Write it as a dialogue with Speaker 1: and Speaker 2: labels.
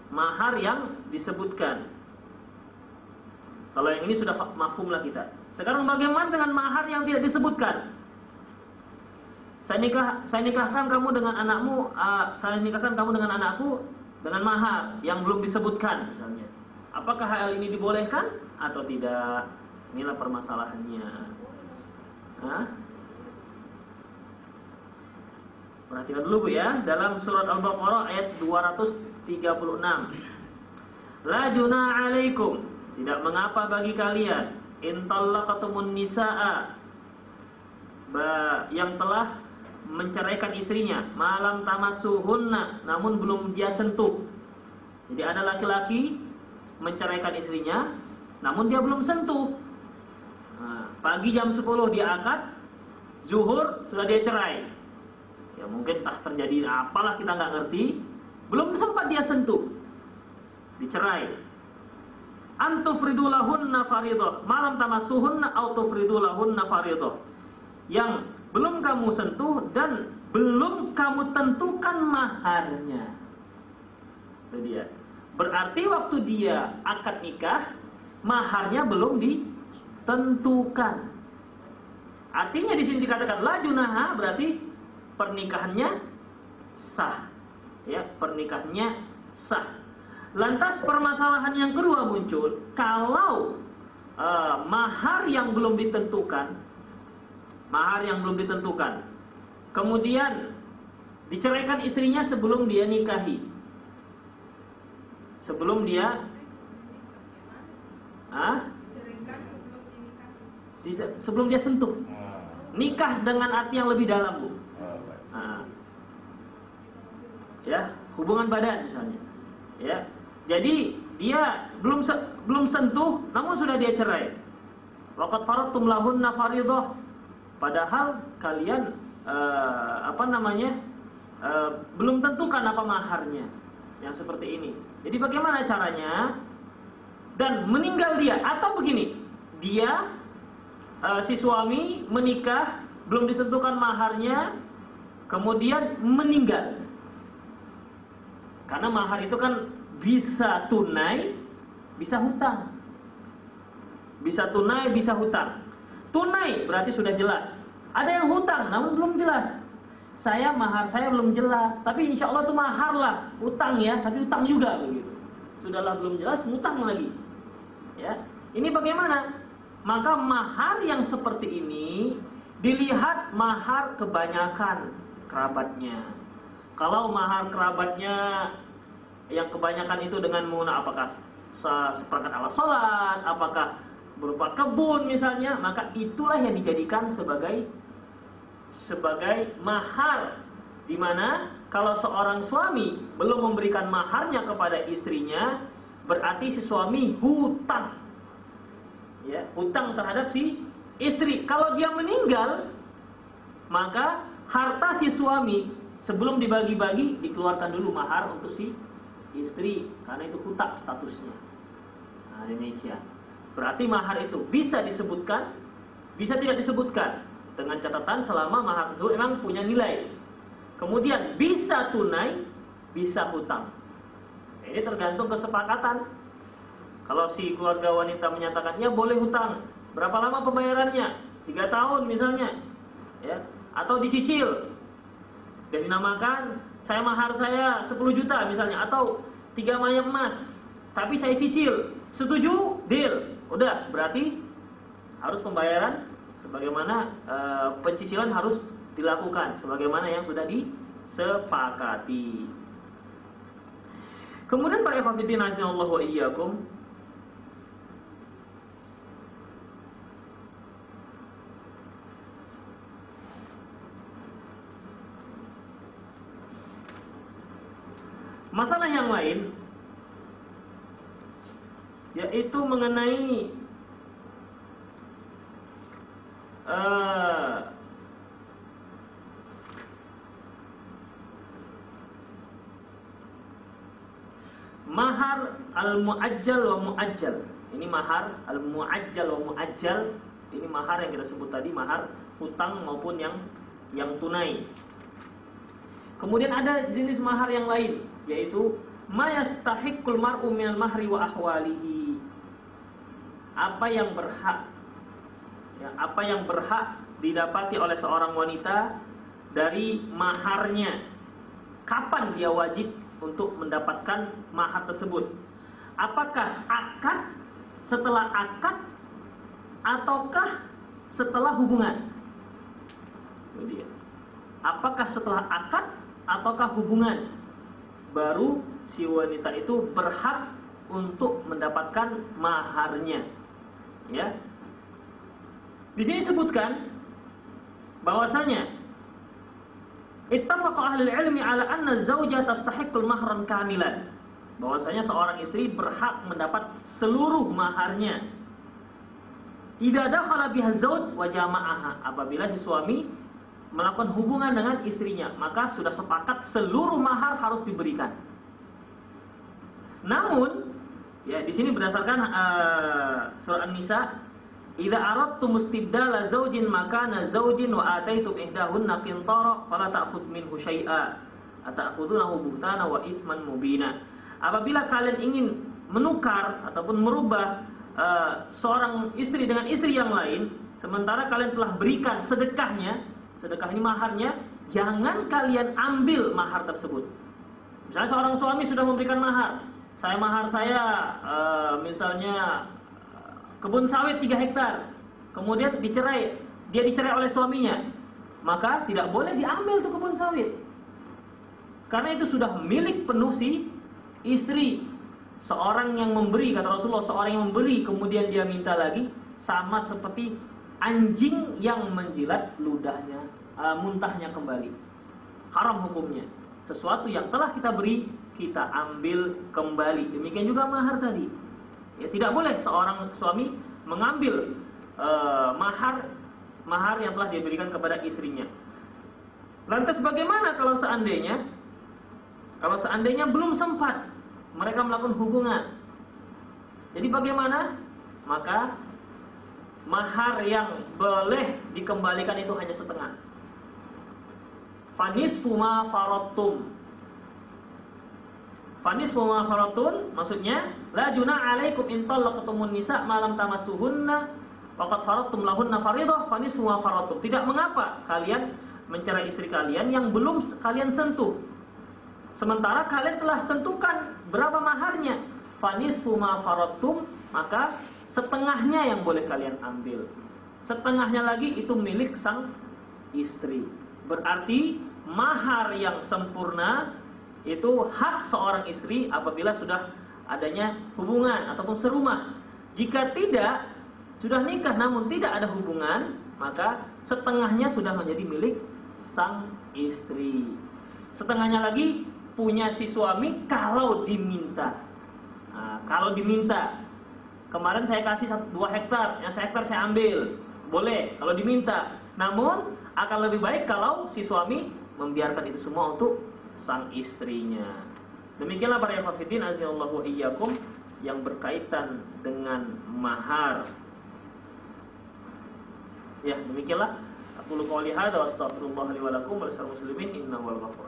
Speaker 1: mahar yang disebutkan. Kalau yang ini sudah mafhum lah kita. Sekarang bagaimana dengan mahar yang tidak disebutkan? Saya nikahkan kamu dengan anakmu, saya nikahkan kamu dengan anakku dengan mahar yang belum disebutkan misalnya. Apakah hal ini dibolehkan atau tidak? Inilah permasalahannya. Hah? Perhatikan dulu Bu ya, dalam surat Al-Baqarah ayat 236. La junaha 'alaikum, tidak mengapa bagi kalian in talaqatumun nisaa, yang telah menceraikan istrinya, malam tamassuhunna, namun belum dia sentuh. Jadi ada laki-laki menceraikan istrinya, namun dia belum sentuh. Nah, pagi jam 10 dia akad, zuhur sudah dia cerai. Ya mungkin terjadi apalah kita nggak ngerti, belum sempat dia sentuh, dicerai. Antufridulahunna faridah, malam tamassuhunna autufridulahunna faridah. Yang belum kamu sentuh dan belum kamu tentukan maharnya. Itu dia. Berarti waktu dia akad nikah, maharnya belum ditentukan. Artinya di sini dikatakan la junaha, berarti pernikahannya sah. Ya, pernikahannya sah. Lantas permasalahan yang kedua muncul, kalau mahar yang belum ditentukan, kemudian diceraikan istrinya sebelum dia nikahi, sebelum dia sebelum dia sentuh, nikah dengan arti yang lebih dalam Bu. Ya, hubungan badan misalnya. Ya, jadi dia belum sentuh, namun sudah dia cerai. Waqad faradtum lahunna faridah. Padahal kalian belum tentukan apa maharnya, yang seperti ini. Jadi bagaimana caranya? Dan meninggal dia, atau begini, dia si suami menikah belum ditentukan maharnya, kemudian meninggal. Karena mahar itu kan bisa tunai, bisa hutang. Bisa tunai, bisa hutang. Tunai berarti sudah jelas. Ada yang hutang namun belum jelas. Mahar saya belum jelas, tapi insya Allah itu mahar lah, hutang ya, tapi hutang juga begitu. Sudahlah belum jelas, hutang lagi. Ya, ini bagaimana? Maka mahar yang seperti ini dilihat mahar kebanyakan kerabatnya. Kalau mahar kerabatnya yang kebanyakan itu dengan menggunakan apakah seperangkat alat sholat, apakah berupa kebun misalnya, maka itulah yang dijadikan sebagai mahar. Di mana kalau seorang suami belum memberikan maharnya kepada istrinya, berarti si suami hutang. Ya, hutang terhadap si istri. Kalau dia meninggal, maka harta si suami sebelum dibagi-bagi dikeluarkan dulu mahar untuk si istri, karena itu hutang statusnya. Nah, demikian. Berarti mahar itu bisa disebutkan, bisa tidak disebutkan, dengan catatan selama mahar tersebut memang punya nilai. Kemudian bisa tunai, bisa hutang. Ini tergantung kesepakatan. Kalau si keluarga wanita menyatakan, ya boleh hutang, berapa lama pembayarannya? 3 tahun misalnya, ya, atau dicicil. Dan dinamakan, mahar saya 10 juta misalnya, atau 3 mayem emas, tapi saya cicil. Setuju? Deal. Udah, berarti harus pembayaran sebagaimana pencicilan harus dilakukan sebagaimana yang sudah disepakati. Kemudian para ikhwan fillah rahimanallahu wa iyyakum, masalah yang lain yaitu mengenai mahar al-mu'ajjal wa mu'ajjal. Ini mahar al-mu'ajjal wa mu'ajjal. Ini mahar yang kita sebut tadi, mahar hutang maupun yang tunai. Kemudian ada jenis mahar yang lain, yaitu ma yastahiqqul mar'u minal mahri wa ahwalihi. Apa yang berhak, ya, apa yang berhak didapati oleh seorang wanita dari maharnya. Kapan dia wajib untuk mendapatkan mahar tersebut? Apakah akad, setelah akad, ataukah setelah hubungan? Itu dia. Apakah setelah akad ataukah hubungan? Baru si wanita itu berhak untuk mendapatkan maharnya. Ya. Di sini disebutkan bahwasanya ittafaqa ahli ilmi ala anna zawja tastahiqqul mahran kamilan. Bahwasanya seorang istri berhak mendapat seluruh maharnya. Idza dakhala biha zawj wa jama'aha. Apabila si suami melakukan hubungan dengan istrinya, maka sudah sepakat seluruh mahar harus diberikan. Namun, ya di sini berdasarkan surah An-Nisa, idza aradtum istibdala zawjin makana zawjin wa ataitum ihdahunna qintara fala ta'khudh minhu syai'a ata'khudhunahu buhtana wa itsman mubina. Apabila kalian ingin menukar ataupun merubah seorang istri dengan istri yang lain, sementara kalian telah berikan sedekahnya, sedekah ini maharnya, jangan kalian ambil mahar tersebut. Misalnya seorang suami sudah memberikan mahar, mahar saya misalnya kebun sawit 3 hektar, kemudian dia dicerai oleh suaminya, maka tidak boleh diambil tuh kebun sawit, karena itu sudah milik penuh si istri. Seorang yang memberi, kata Rasulullah, seorang yang memberi kemudian dia minta lagi, sama seperti anjing yang menjilat ludahnya, muntahnya kembali. Haram hukumnya. Sesuatu yang telah kita beri, kita ambil kembali. Demikian juga mahar tadi. Ya, tidak boleh seorang suami mengambil mahar yang telah diberikan kepada istrinya. Lantas bagaimana kalau seandainya belum sempat mereka melakukan hubungan? Jadi bagaimana? Maka mahar yang boleh dikembalikan itu hanya setengah. Fanisfu ma faradtum. Fanisfu ma faradtum maksudnya la junah alaikum in talaqtumun nisa ma lam tamassuhunna wa qad faradtum lahunna fariidah fanisfu ma faradtum. Tidak mengapa kalian mencerai istri kalian yang belum kalian sentuh, sementara kalian telah tentukan berapa maharnya. Fanisfu ma faradtum, maka setengahnya yang boleh kalian ambil. Setengahnya lagi itu milik sang istri. Berarti mahar yang sempurna itu hak seorang istri apabila sudah adanya hubungan ataupun serumah. Jika tidak, sudah nikah namun tidak ada hubungan, maka setengahnya sudah menjadi milik sang istri. Setengahnya lagi punya si suami kalau diminta. Nah, kalau diminta, kemarin saya kasih 2 hektar, yang 1 hektar saya ambil, boleh kalau diminta. Namun akan lebih baik kalau si suami membiarkan itu semua untuk sang istrinya. Demikianlah para hafidin azallahu iyyakum yang berkaitan dengan mahar. Ya, demikianlah. Aku qouli hadza wa astaghfirullah li wa lakum wa lisal muslimin innahu wal ghafur.